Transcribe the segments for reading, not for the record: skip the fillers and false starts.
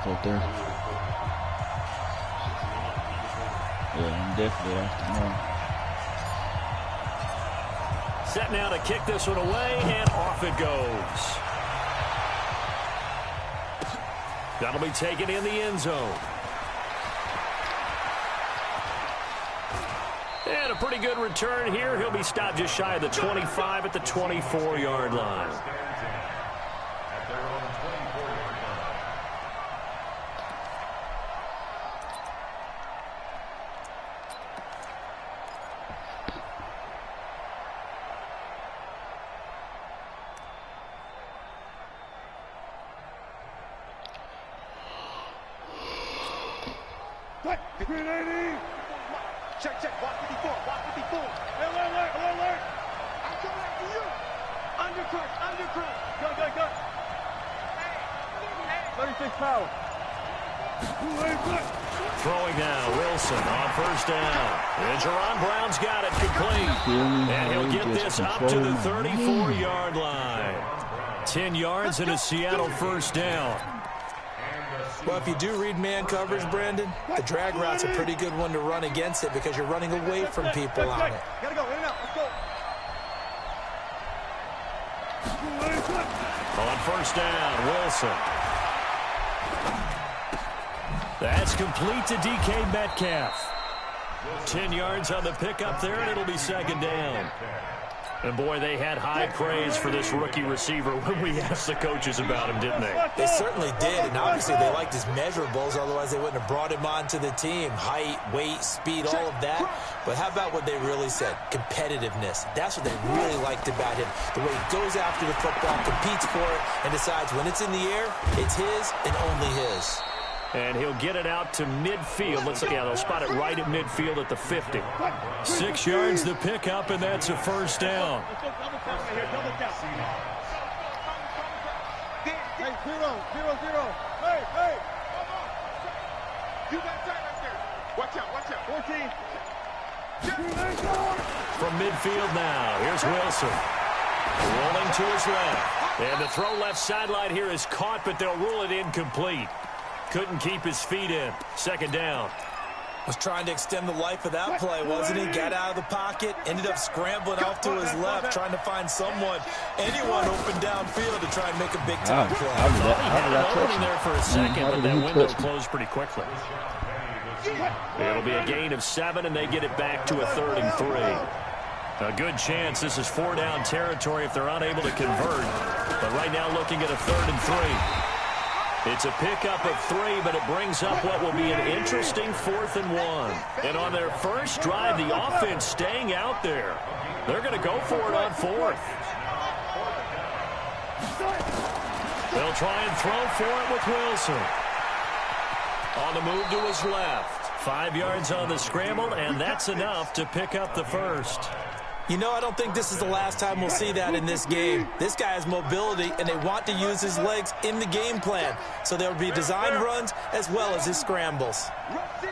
difficult there. Yeah, I'm definitely after more. Set now to kick this one away, and off it goes. That'll be taken in the end zone. And a pretty good return here. He'll be stopped just shy of the 25 at the 24-yard line. Check, walk 54, walk 54. Alert. I'm coming after you. Undercut. Go. 36 power. Throwing now, Wilson on first down. And Jerron Brown's got it complete. And he'll get this up to the 34-yard line. 10 yards and a Seattle first down. Well, if you do read man coverage, Brandon, the drag route's a pretty good one to run against it because you're running away from people on it. Gotta go, in and out, let's go. On first down, Wilson. That's complete to DK Metcalf. 10 yards on the pickup there, and it'll be second down. And, boy, they had high praise for this rookie receiver when we asked the coaches about him, didn't they? They certainly did, and obviously they liked his measurables, otherwise they wouldn't have brought him onto the team. Height, weight, speed, all of that. But how about what they really said? Competitiveness. That's what they really liked about him. The way he goes after the football, competes for it, and decides when it's in the air, it's his and only his. And he'll get it out to midfield. Let's look, yeah, they'll spot it right at midfield at the 50. 6 yards the pickup, and that's a first down. Hey, 0. Hey. You got time right there. Watch out. 14. From midfield now, here's Wilson. Rolling to his left. And the throw left sideline here is caught, but they'll rule it incomplete. Couldn't keep his feet in. Second down. Was trying to extend the life of that play, wasn't he? Got out of the pocket, ended up scrambling off to his left, trying to find anyone open downfield to try and make a big-time play. He had an opening there for a second, but that window closed pretty quickly. It'll be a gain of 7, and they get it back to a 3rd and 3. A good chance this is 4-down territory if they're unable to convert. But right now looking at a 3rd and 3. It's a pickup of 3, but it brings up what will be an interesting 4th and 1. And on their first drive, the offense staying out there. They're going to go for it on 4th. They'll try and throw for it with Wilson. On the move to his left. 5 yards on the scramble, and that's enough to pick up the first. You know, I don't think this is the last time we'll see that in this game. This guy has mobility, and they want to use his legs in the game plan. So there will be designed runs as well as his scrambles. Rush in.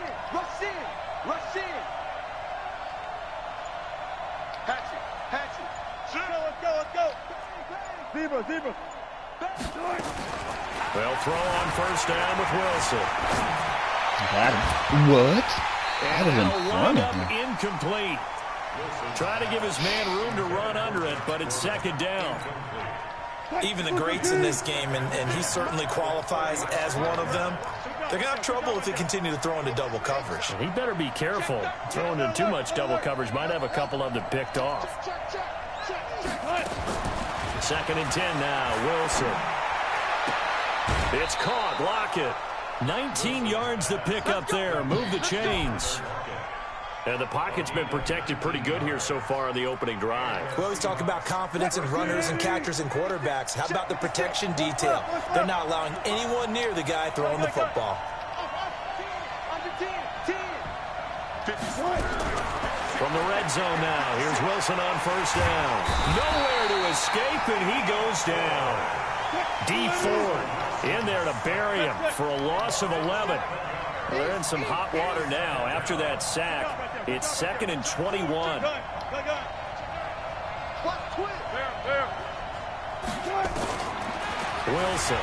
Hatch it. Let's go. Zebra. They'll throw on first down with Wilson. Got him. What? And they'll line up incomplete. Trying to give his man room to run under it, but it's second down. Even the greats in this game, and he certainly qualifies as one of them, they're going to have trouble if they continue to throw into double coverage. He better be careful. Throwing into too much double coverage might have a couple of them picked off. 2nd and 10 now, Wilson. It's caught. Lockett. 19 yards to pick up there. Move the chains. And the pocket's been protected pretty good here so far on the opening drive. We always talk about confidence in runners and catchers and quarterbacks. How about the protection detail? They're not allowing anyone near the guy throwing the football. From the red zone now, here's Wilson on first down. Nowhere to escape, and he goes down. D Ford in there to bury him for a loss of 11. They're in some hot water now after that sack. It's 2nd and 21. Wilson.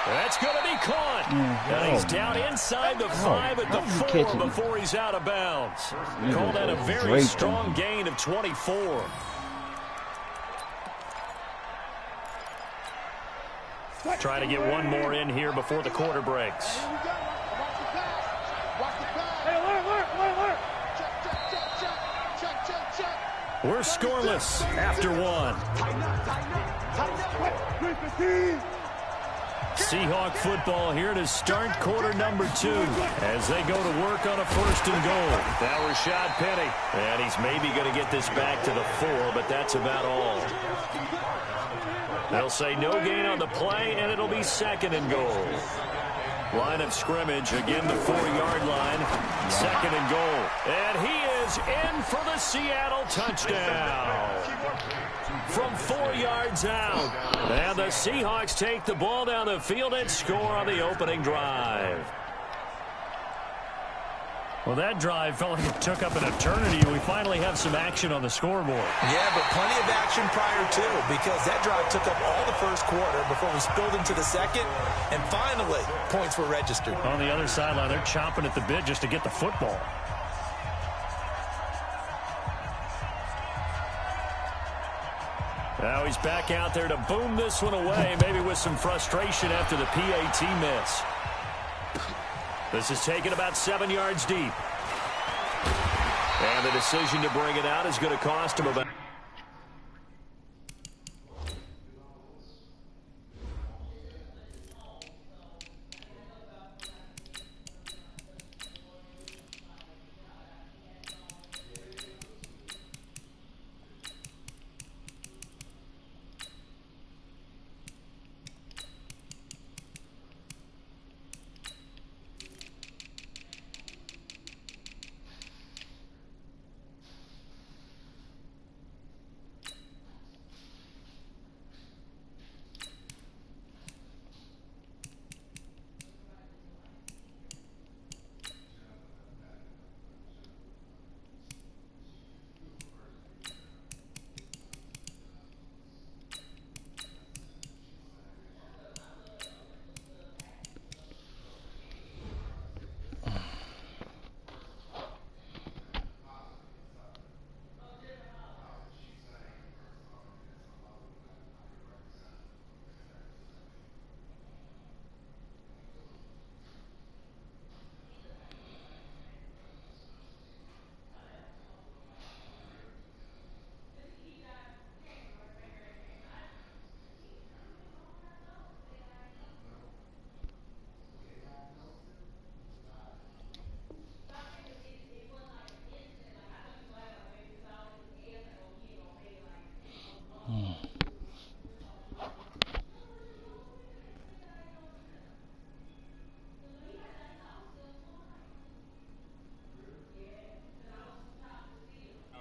That's going to be caught. And he's down inside the 5 at the 4 before he's out of bounds. Call that a very strong gain of 24. Try to get one more in here before the quarter breaks. We're scoreless after one. Seahawk football here to start quarter number 2 as they go to work on a 1st and goal. That was Rashad Penny. And he's maybe going to get this back to the 4, but that's about all. They'll say no gain on the play, and it'll be 2nd and goal. Line of scrimmage, again the 4-yard line. 2nd and goal. And he is in for the Seattle touchdown. From 4 yards out. And the Seahawks take the ball down the field and score on the opening drive. Well, that drive felt like it took up an eternity. We finally have some action on the scoreboard. Yeah, but plenty of action prior to, because that drive took up all the first quarter before we spilled into the second, and finally, points were registered. On the other sideline, they're chomping at the bit just to get the football. Now he's back out there to boom this one away, maybe with some frustration after the PAT miss. This is taken about 7 yards deep. And the decision to bring it out is going to cost him about...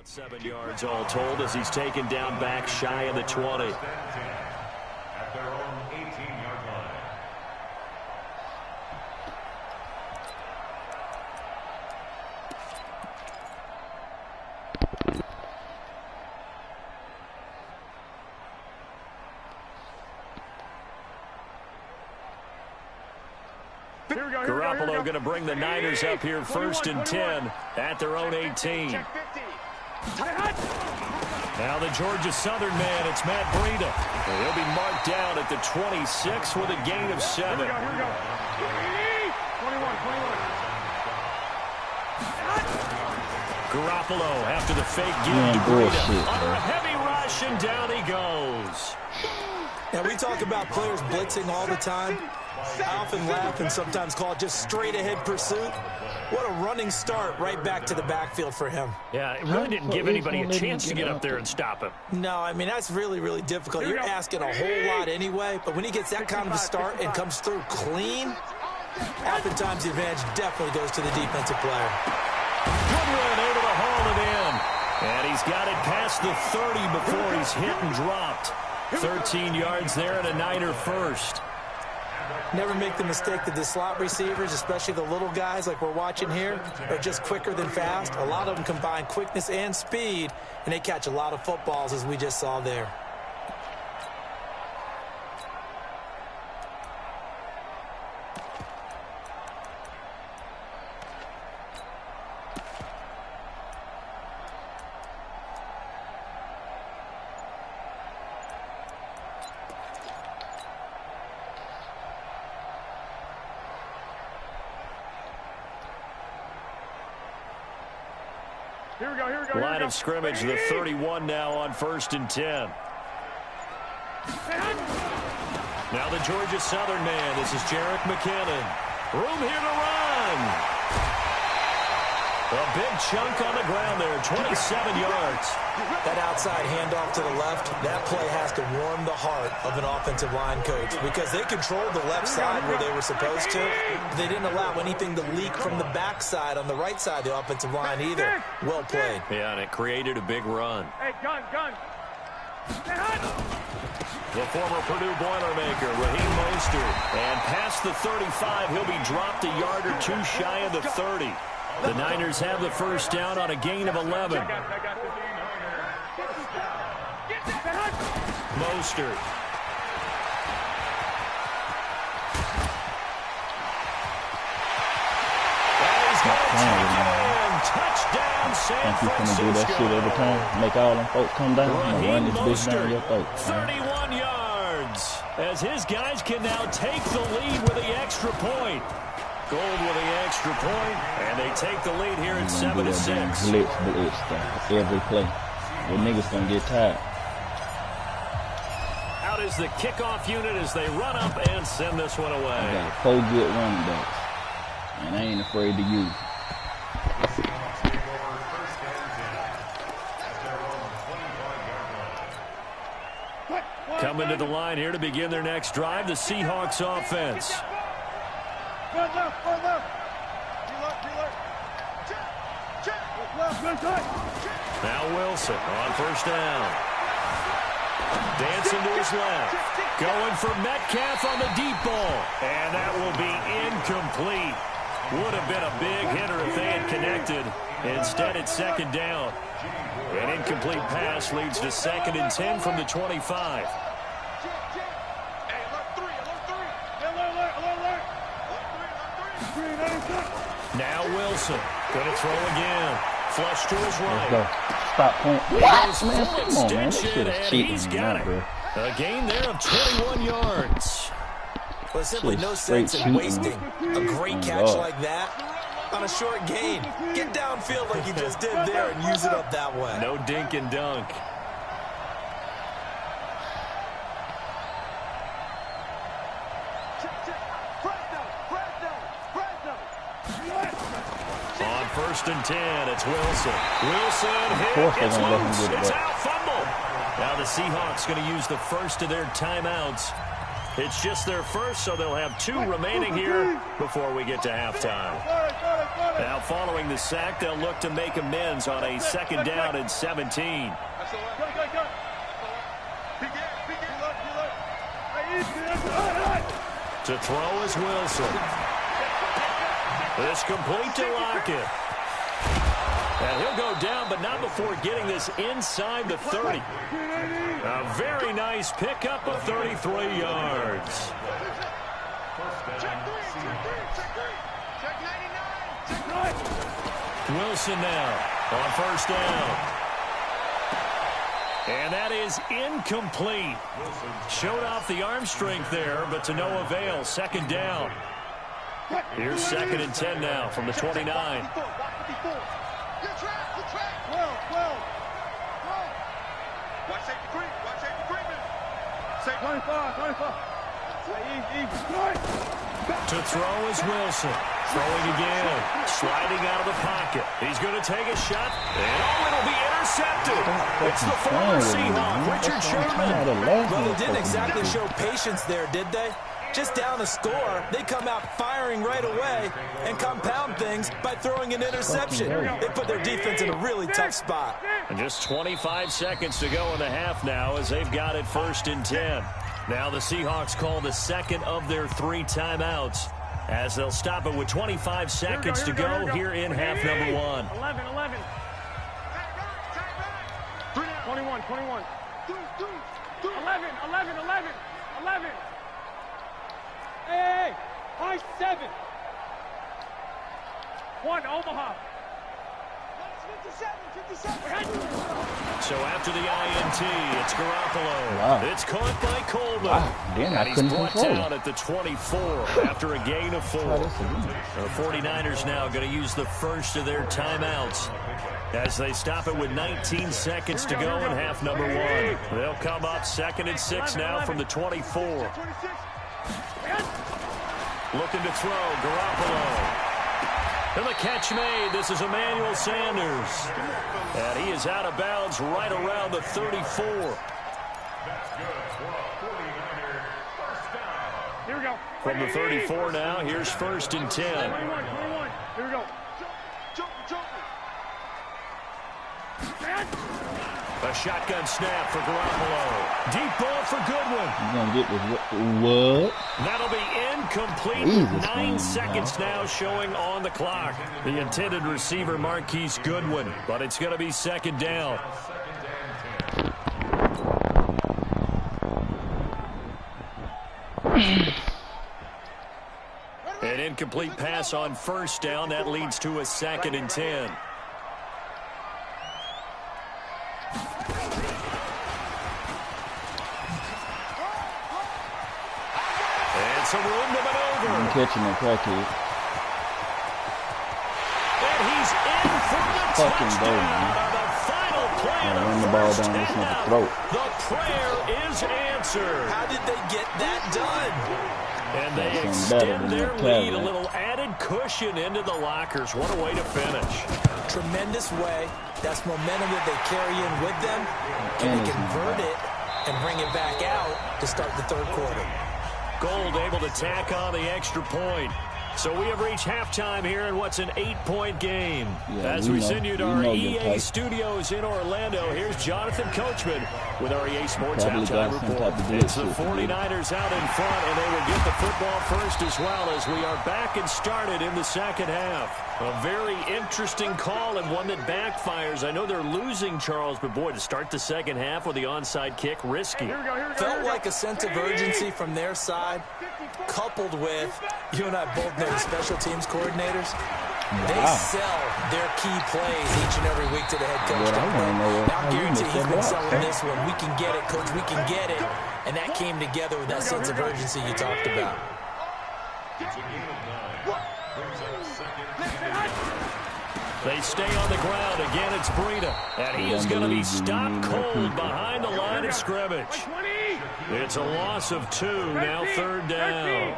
About 7 yards all told as he's taken down back shy of the 20. At their own 18-yard line. Garoppolo going to bring the Niners up here 1st and 10 at their own 18. Now the Georgia Southern man, it's Matt Breida. He'll be marked down at the 26 with a gain of 7. Here we go. 21. Garoppolo after the fake give to Breida. Under a heavy rush, and down he goes. Now, we talk about players blitzing all the time. I often laugh and sometimes call it just straight-ahead pursuit. What a running start right back to the backfield for him. Yeah, it really didn't give anybody a chance to get up there and stop him. No, I mean, that's really, really difficult. You're asking a whole lot anyway, but when he gets that kind of a start and comes through clean, oftentimes the advantage definitely goes to the defensive player. Goodwin able to haul it in. And he's got it past the 30 before he's hit and dropped. 13 yards there and a Niner first. Never make the mistake that the slot receivers, especially the little guys like we're watching here, are just quicker than fast. A lot of them combine quickness and speed, and they catch a lot of footballs, as we just saw there. Here we go. Line of scrimmage, the 31 now on 1st and 10. Now the Georgia Southern man. This is Jerick McKinnon. Room here to run. A big chunk on the ground there, 27 yards. That outside handoff to the left, that play has to warm the heart of an offensive line coach because they controlled the left side where they were supposed to. They didn't allow anything to leak from the backside on the right side of the offensive line either. Well played. Yeah, and it created a big run. Hey, gun. The former Purdue Boilermaker, Raheem Mostert. And past the 35, he'll be dropped a yard or two shy of the 30. The Niners have the first down on a gain of 11. Mostert. Touchdown, San Think he's gonna do that shit every time? Make all them folks come down and run this bitch down your throat. 31 yards. As his guys can now take the lead with the extra point. Gold with the extra point, and they take the lead here at 7-6. Blitz stuff every play. The niggas gonna get tired. Out is the kickoff unit as they run up and send this one away. I got 4 good running backs, and I ain't afraid to use it. Coming to the line here to begin their next drive, the Seahawks offense. Left. Now Wilson on first down. Dancing to his left. Going for Metcalf on the deep ball. And that will be incomplete. Would have been a big hitter if they had connected. Instead, it's 2nd down. An incomplete pass leads to 2nd and 10 from the 25. Now Wilson. Going to throw again. Flush to his right. Let's go. Stop point. What, man? Come on, man. This shit is cheating. He's got it. A gain there of 21 yards. Well, simply no sense in wasting a great catch like that on a short gain. Get downfield like you just did there and use it up that way. No dink and dunk. On 1st and 10, it's Wilson. Wilson hit. It's loose. It's out. Fumble. Now the Seahawks going to use the first of their timeouts. It's just their first, so they'll have 2 remaining here before we get to halftime. Now following the sack, they'll look to make amends on a 2nd down and 17. To throw is Wilson. It's complete to Lockett. And he'll go down, but not before getting this inside the 30. A very nice pickup of 33 yards. Wilson now on first down. And that is incomplete. Showed off the arm strength there, but to no avail. 2nd down. Here's 2nd and 10 now from the 29. To throw is Wilson. Throwing again. Sliding out of the pocket. He's going to take a shot. And it'll be intercepted. It's the former Seahawk, Richard Sherman. Well, they didn't exactly show patience there, did they? Just down a score, they come out firing right away and compound things by throwing an interception. They put their defense in a really tough spot. And just 25 seconds to go in the half now as they've got it 1st and 10. Now the Seahawks call the 2nd of their 3 timeouts as they'll stop it with 25 seconds to go here in half number 1. 11. 21. 11. Hey, high 7. 1, Omaha. 57. So after the INT, it's Garoppolo. Wow. It's caught by Coleman. Wow. Then I And he's couldn't brought control down it. at the 24 after a gain of 4. The 49ers now going to use the first of their timeouts as they stop it with 19 seconds to go in half number 1. They'll come up 2nd and 6 now from the 24. Looking to throw, Garoppolo. And the catch made. This is Emmanuel Sanders. And he is out of bounds right around the 34. Here we go. From the 34 now, here's 1st and 10. 21. Here we go. A shotgun snap for Garoppolo. Deep ball for Goodwin. He's going to get this. What? That'll be incomplete. Jesus, 9 seconds now showing on the clock. The intended receiver, Marquise Goodwin. But it's going to be 2nd down. An incomplete pass on 1st down. That leads to a 2nd and 10. Some room to maneuver. I'm catching a crackhead. And he's in for the Fucking touchdown goal, man. on the final play of Run the the ball first down this nigga's half. throat. The prayer is answered. How did they get that done? And they That's better extend than their that lead, a cabinet. little added cushion into the lockers. What a way to finish. Tremendous way. That's momentum that they carry in with them. Can they convert it and bring it back out to start the 3rd quarter? Gold able to tack on the extra point. So we have reached halftime here in what's an 8-point game. Yeah, As we know. send you to We our know EA your type. studios in Orlando, here's Jonathan Coachman with our EA Sports Probably Halftime got some Report. type of It's the bullshit to do. 49ers out in front, and they will get the football first as well as we are back and started in the 2nd half. A very interesting call and one that backfires. I know they're losing, Charles, but boy, to start the 2nd half with the onside kick, risky. Felt like a sense of urgency from their side, coupled with, you and I both know the special teams coordinators. They sell their key plays each and every week to the head coach. Well, I wanna know Now, how you guarantee missed he's that been block. selling this one. We can get it, coach. We can get it. And that came together with that sense of urgency you talked about. They stay on the ground. Again, it's Breida. And he is going to be stopped cold behind the line of scrimmage. It's a loss of 2. Now 3rd down.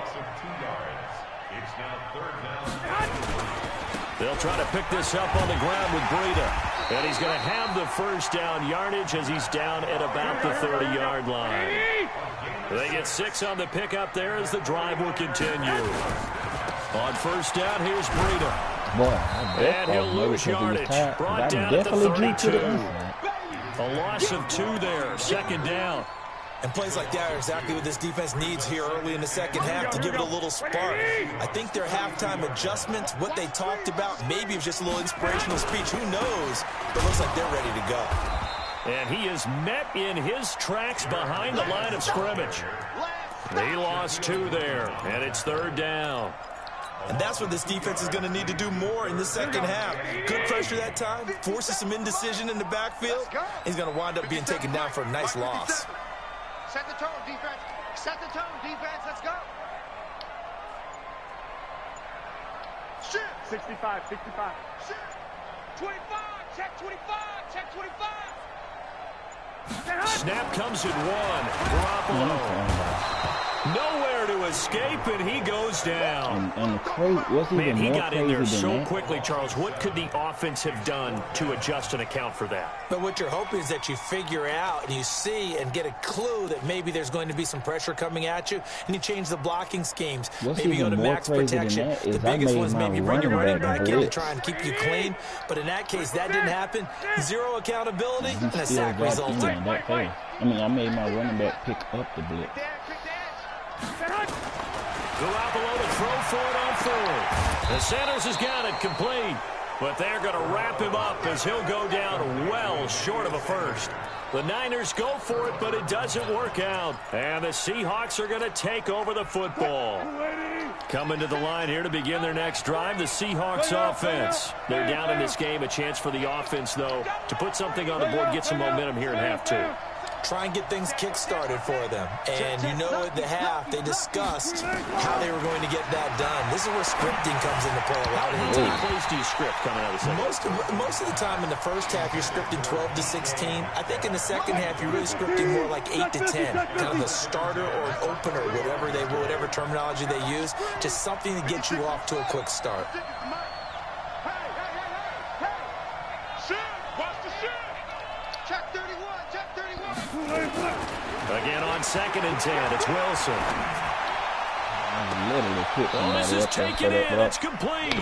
They'll try to pick this up on the ground with Breida. And he's going to have the 1st down yardage as he's down at about the 30-yard line. They get 6 on the pickup there as the drive will continue. On 1st down, here's Breida. Boy, And he'll lose yardage. Brought down at the 32. A loss of 2 there. 2nd down. And plays like that are exactly what this defense needs here early in the 2nd half to give it a little spark. I think their halftime adjustments, what they talked about, maybe it was just a little inspirational speech. Who knows? But it looks like they're ready to go. And he is met in his tracks behind the line of scrimmage. He lost 2 there, and it's 3rd down. And that's what this defense is going to need to do more in the 2nd half. Good pressure that time, forces some indecision in the backfield. He's going to wind up being taken down for a nice loss. Set the tone, defense. Set the tone, defense. Let's go. Shoot. 65. Shoot. 25. Check 25. Check 25. Snap comes at 1. Garoppolo. Nowhere to escape, and he goes down. And the crazy, what's even Man, he more got in there crazy than so that? quickly, Charles. What could the offense have done to adjust and account for that? But what you're hoping is that you figure out and you see and get a clue that maybe there's going to be some pressure coming at you, and you change the blocking schemes. What's Maybe you go even to more max crazy than protection. that The is I biggest made one's my maybe bring your running running back back in to blitz. try and keep you clean. But in that case, that didn't happen. 0 accountability and a Still sack got result. in that fast. I mean, I made my running back pick up the blitz. Garoppolo to throw for it on 4th. And Sanders has got it complete. But they're going to wrap him up as he'll go down well short of a first. The Niners go for it, but it doesn't work out. And the Seahawks are going to take over the football. Coming to the line here to begin their next drive, the Seahawks offense. They're down in this game. A chance for the offense, though, to put something on the board, get some momentum here in half 2. try and get things kick-started for them. And you know at the half, they discussed how they were going to get that done. This is where scripting comes into play a lot. How many plays do you script coming out of the second? Most of the time in the first half, you're scripting 12 to 16. I think in the second half, you're really scripting more like 8 to 10. Kind of a starter or an opener, whatever terminology they use. Just something to get you off to a quick start. Again on 2nd and 10, it's Wilson. Literally put This is taken in, it's complete.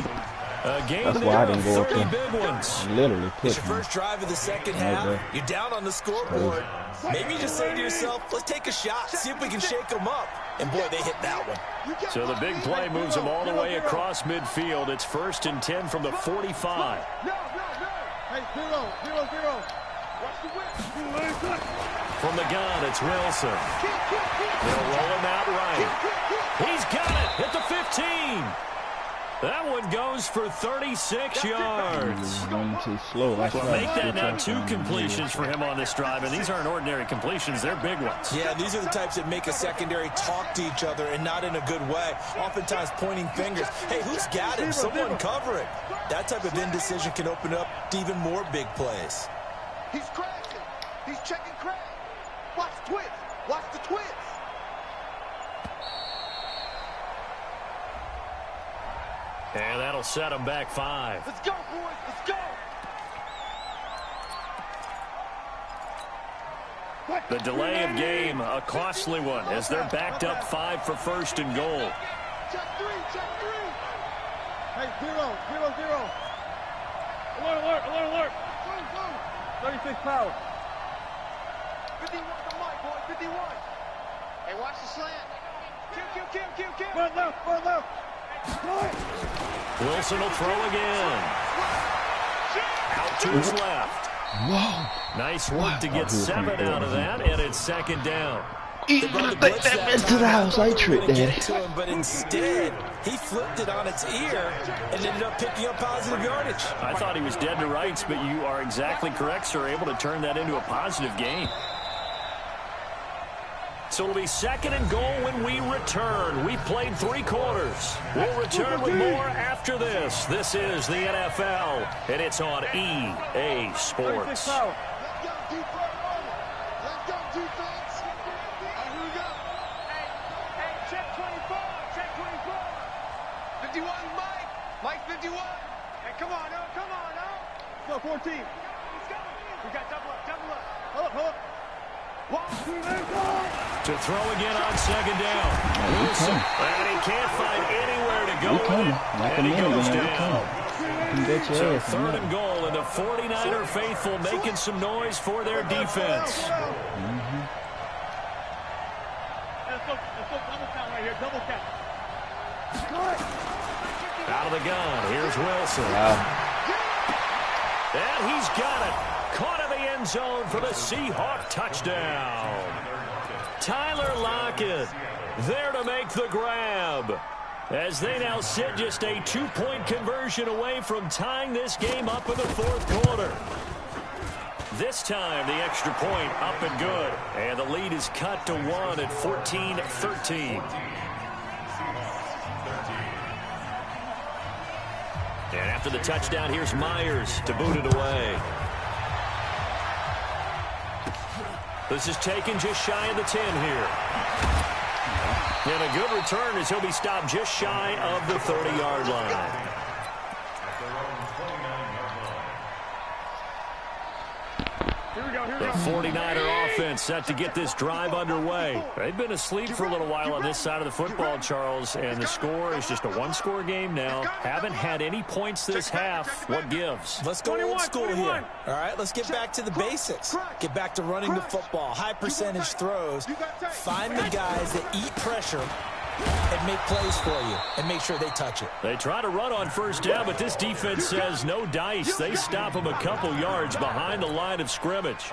A game That's why I there didn't of go 30 up big ones. literally It's put your first drive of the second half. You're down on the scoreboard. Maybe you just say to yourself, let's take a shot, see if we can shake them up. And, boy, they hit that one. So the big play moves them all the way across midfield. It's 1st and 10 from the 45. Hey, 0-0. Watch the whip. From the gun, it's Wilson. They'll roll him out right. He's got it at the 15. That one goes for 36 yards. Going too slow. Well, make that now 2 completions for him on this drive, and these aren't ordinary completions. They're big ones. Yeah, these are the types that make a secondary talk to each other and not in a good way. Oftentimes pointing fingers. Hey, who's got him? Someone cover it. That type of indecision can open up to even more big plays. He's crashing. He's checking crash. Watch twist. Watch the twist. And that'll set him back 5. Let's go, boys. Let's go. The delay of game, a costly one, as they're backed up 5 for 1st and goal. Check 3. Hey, 0-0. Alert. 36 power. 51 to Mike, boy. 51. Hey, watch the slant. Kill. Run left. Wilson will throw again. Out to his left. Whoa. Nice work to get 7 out of that, and it's 2nd down. He's gonna take that bitch to the house. I tricked that. But instead, he flipped it on its ear and ended up picking up positive yardage. I thought he was dead to rights, but you are exactly correct, sir. Able to turn that into a positive gain. So it'll be 2nd and goal when we return. We've played 3 quarters. We'll return with more after this. This is the NFL, and it's on EA Sports. Let's go, defense. Here we go. Hey, check 24. 51, Mike 51. Hey, come on, no. Go, 14. We got double up. Hold up. 1, 2, 3, 4. To throw again on 2nd down. Wilson, and he can't find anywhere to go with it, and he goes down. So 3rd and goal, and the 49er faithful making some noise for their defense. Let's go double count right here, double count. Out of the gun, here's Wilson. And he's got it. Caught in the end zone for the Seahawk touchdown. Tyler Lockett there to make the grab, as they now sit just a 2-point conversion away from tying this game up in the 4th quarter. This time, the extra point up and good, and the lead is cut to 1 at 14-13. And after the touchdown, here's Myers to boot it away. This is taken just shy of the 10 here. And a good return as he'll be stopped just shy of the 30-yard line. The 49er offense set to get this drive underway. They've been asleep for a little while on this side of the football, Charles, and the score is just a 1-score game now. Haven't had any points this half. What gives? Let's go old school here. All right, let's get back to the basics. Get back to running the football, high percentage throws. Find the guys that eat pressure and make plays for you and make sure they touch it. They try to run on 1st down, but this defense says no dice. They stop them a couple yards behind the line of scrimmage.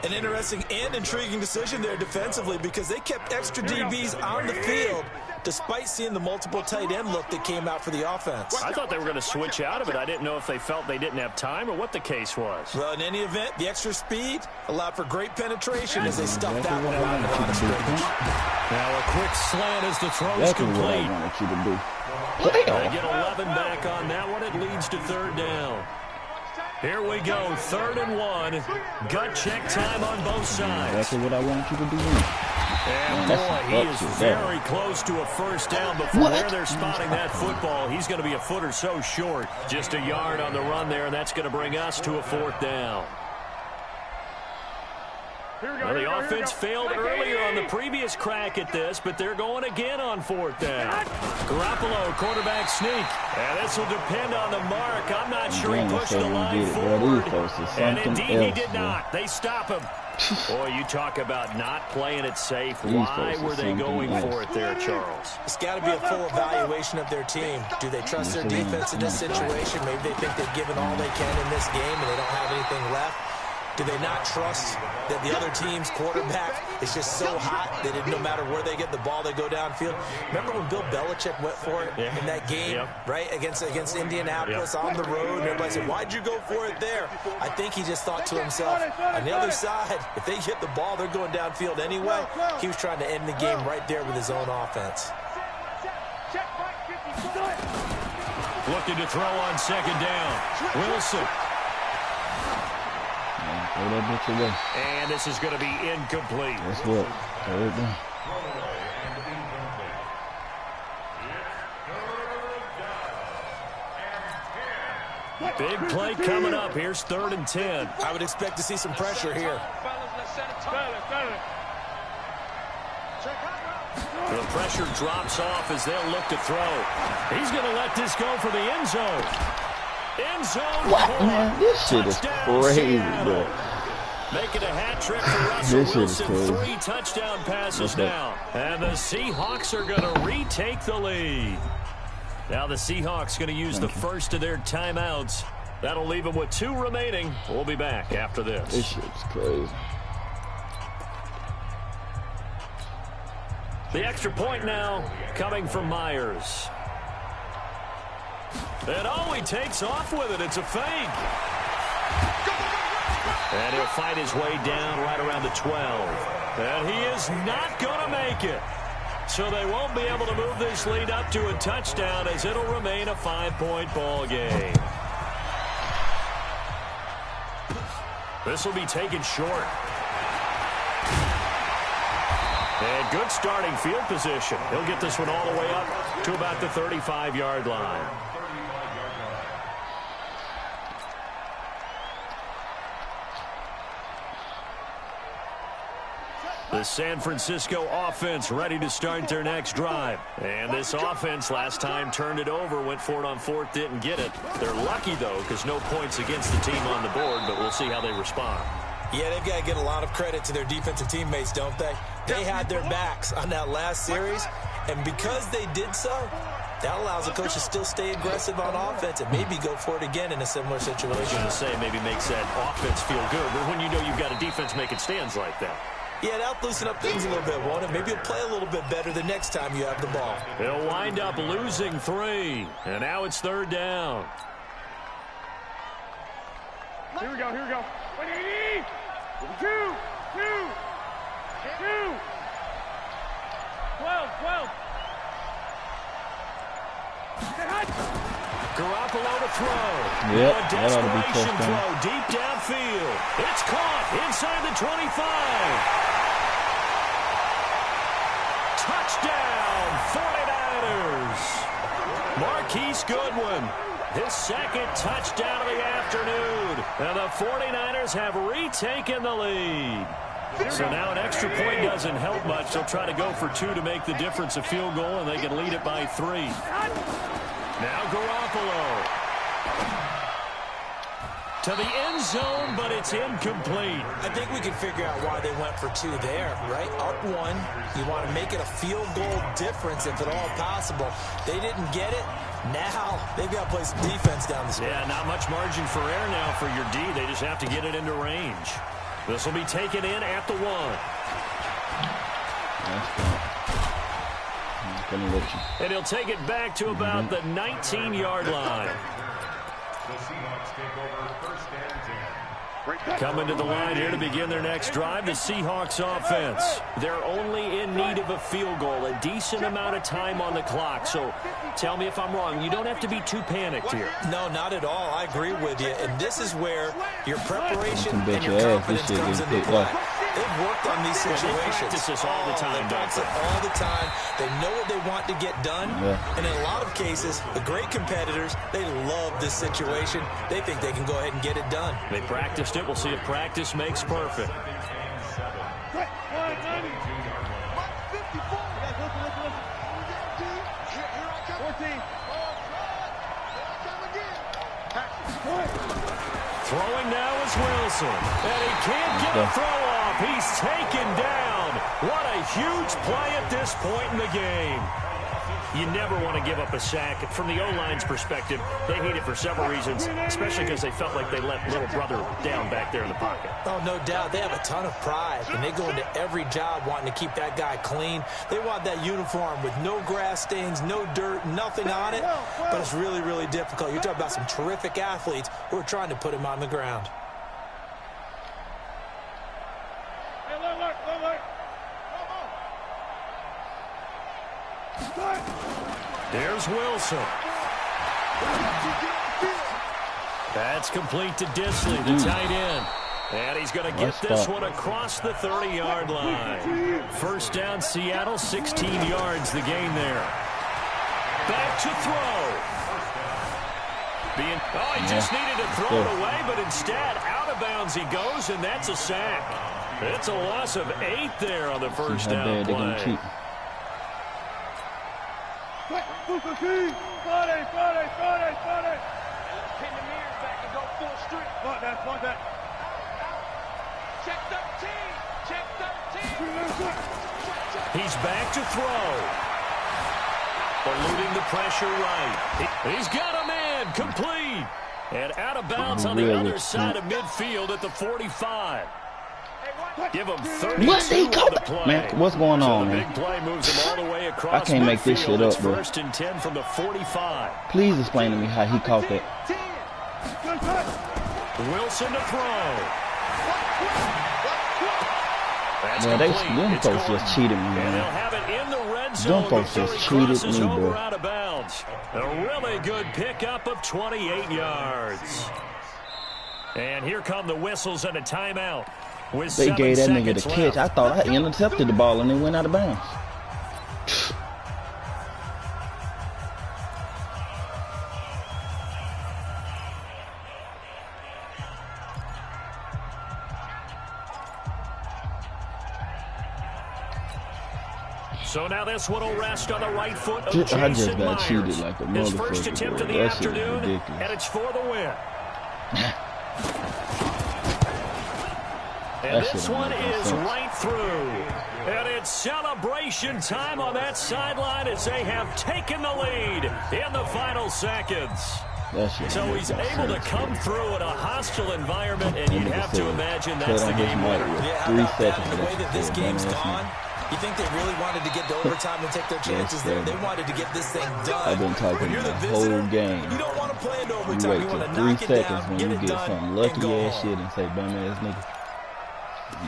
An interesting and intriguing decision there defensively, because they kept extra DBs on the field despite seeing the multiple tight end look that came out for the offense. I thought they were going to switch out of it. I didn't know if they felt they didn't have time or what the case was. Well, in any event, the extra speed allowed for great penetration as they stuffed that one around the line of scrimmage. Now a quick slant as the throw's complete. They get 11 back on that one. It leads to third down. Here we go, 3rd and 1. Gut check time on both sides. Exactly what I want you to do. And boy, he is very close to a first down, but from where they're spotting that football, he's going to be a foot or so short. Just a yard on the run there, and that's going to bring us to a 4th down. Well, the offense failed earlier on the previous crack at this, but they're going again on 4th down. Garoppolo, quarterback sneak. And this will depend on the mark. I'm not sure he pushed the line forward. And indeed he did not. They stop him. Boy, you talk about not playing it safe. Why were they going for it there, Charles? It's got to be a full evaluation of their team. Do they trust their defense in this situation? Maybe they think they've given all they can in this game and they don't have anything left. Do they not trust that the other team's quarterback is just so hot that no matter where they get the ball, they go downfield? Remember when Bill Belichick went for it in that game, right, against Indianapolis on the road? And everybody said, why'd you go for it there? I think he just thought to himself, on the other side, if they get the ball, they're going downfield anyway. He was trying to end the game right there with his own offense. Looking to throw on 2nd down. Wilson. Throw that bitch away. And this is going to be incomplete. That's what. Third down. Big play coming up. Here's 3rd and 10. I would expect to see some pressure here. The pressure drops off as they'll look to throw. He's going to let this go for the end zone. End zone. What, man? This shit is crazy, bro. Making a hat trick for Russell Wilson. 3 touchdown passes now. And the Seahawks are going to retake the lead. Now the Seahawks going to use the first of their timeouts. That'll leave them with 2 remaining. We'll be back after this. This shit's crazy. The extra point now coming from Myers. And he takes off with it. It's a fake. And he'll fight his way down right around the 12. And he is not going to make it. So they won't be able to move this lead up to a touchdown as it'll remain a 5-point ball game. This will be taken short. And good starting field position. He'll get this one all the way up to about the 35-yard line. The San Francisco offense ready to start their next drive. And this offense last time turned it over, went for it on 4th, didn't get it. They're lucky, though, because no points against the team on the board, but we'll see how they respond. Yeah, they've got to get a lot of credit to their defensive teammates, don't they? They had their backs on that last series, and because they did so, that allows the coach to still stay aggressive on offense and maybe go for it again in a similar situation. I was going to say maybe makes that offense feel good, but when you know you've got a defense making stands like that. Yeah, that'll loosen up things a little bit, won't it? Maybe you'll play a little bit better the next time you have the ball. They'll wind up losing 3, and now it's 3rd down. Here we go, here we go. 2, 12. Garoppolo to throw. Yep, a desperation throw deep downfield. It's caught inside the 25. Touchdown, 49ers. Marquise Goodwin, his 2nd touchdown of the afternoon. And the 49ers have retaken the lead. So now an extra point doesn't help much. They'll try to go for 2 to make the difference a field goal, and they can lead it by 3. Now Garoppolo. To the end zone, but it's incomplete. I think we can figure out why they went for 2 there, right? Up 1, you want to make it a field goal difference if at all possible. They didn't get it. Now they've got to play some defense down the stretch. Yeah, not much margin for error now for your D. They just have to get it into range. This will be taken in at the 1. Gonna let you. And he'll take it back to about the 19-yard line. The Seahawks take over first and 10. Coming to the line here to begin their next drive, the Seahawks offense. They're only in need of a field goal, a decent amount of time on the clock. So tell me if I'm wrong. You don't have to be too panicked here. No, not at all. I agree with you. And this is where your preparation You can bet and your your ass this confidence shit comes gets into picked play. up. They've worked on these situations. They practice this all the time, They practice it all the time. They know what they want to get done. Yeah. And in a lot of cases, the great competitors, they love this situation. They think they can go ahead and get it done. They practiced it. We'll see if practice makes perfect. Throwing now is Wilson. And he can't get a throw off. He's taken down. What a huge play at this point in the game. You never want to give up a sack. From the O-line's perspective, they hate it for several reasons, especially because they felt like they let little brother down back there in the pocket. Oh, no doubt. They have a ton of pride, and they go into every job wanting to keep that guy clean. They want that uniform with no grass stains, no dirt, nothing on it, but it's really, really difficult. You're talking about some terrific athletes who are trying to put him on the ground. There's Wilson. That's complete to Disley, the tight end. And he's going to get this one across the 30-yard line. First down, Seattle, 16 yards the gain there. Back to throw. He just needed to throw it away, but instead, out of bounds he goes, and that's a sack. It's a loss of 8 there on the first down play. He's back to throw. Eluding the pressure right. He's got a man complete. And out of bounds on the other side of midfield at the 45. Give him 32 on the play. Man, what's going on, so the man? big play moves him all the way across. I can't make this shit up, bro. First and 10 from the 45. Please explain to me how he caught that. Wilson to throw. That's them folks just cheated me, and man. they'll have it in the red zone. Them folks just before he cheated crosses me, over bro. out of bounds. A really good pickup of 28 yards. And here come the whistles and a timeout. With They gave that nigga the seconds catch. I left. thought I intercepted the ball and it went out of bounds. So now this one will rest on the right foot of I just Jason got Myers. cheated like a His first motherfucker, attempt bro. of the That shit is afternoon, ridiculous. and it's for the win. And That this shit don't one make no is sense. right through. And it's celebration time on that sideline as they have taken the lead in the final seconds. That shit So don't he's make no able to sense. come through in a hostile environment, and you'd That nigga have to said, imagine cut that's the on his game mic winner. with Yeah, how 3 about that? seconds. And the way that this shit, game's dumbass gone, nigga. you think they really wanted to get to overtime and take their chances there? They wanted to get this thing done. I've been talking When you're the the whole visitor, game. you don't want to play into You overtime. wait You till want to 3 knock it seconds down, when get you it get done, some and lucky go ass home. shit and say, bum ass nigga,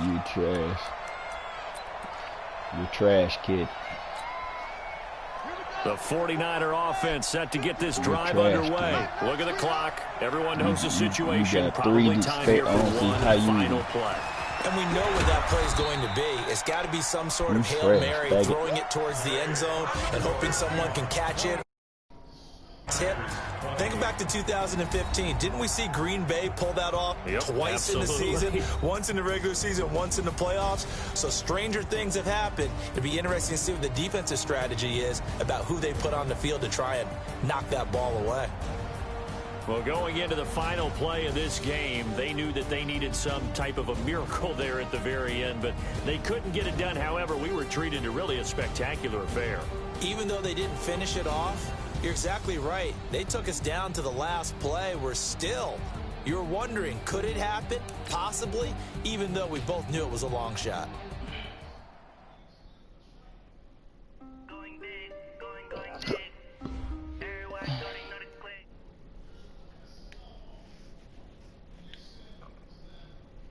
you trash. You trash, kid. The 49er offense set to get this drive trash, underway. Look at the clock. Everyone knows the situation. got Probably three time here for I don't see one how you- final play. And we know what that play is going to be. It's got to be some sort of You Hail trash, Mary, faggot. throwing it towards the end zone and hoping someone can catch it. Tip. Think back to 2015. Didn't we see Green Bay pull that off twice in the absolutely. season? Once in the regular season, once in the playoffs. So stranger things have happened. It'd be interesting to see what the defensive strategy is about who they put on the field to try and knock that ball away. Well, going into the final play of this game, they knew that they needed some type of a miracle there at the very end, but they couldn't get it done. However, we were treated to really a spectacular affair. Even though they didn't finish it off, you're exactly right. They took us down to the last play. We're still, you're wondering, could it happen? Possibly, even though we both knew it was a long shot.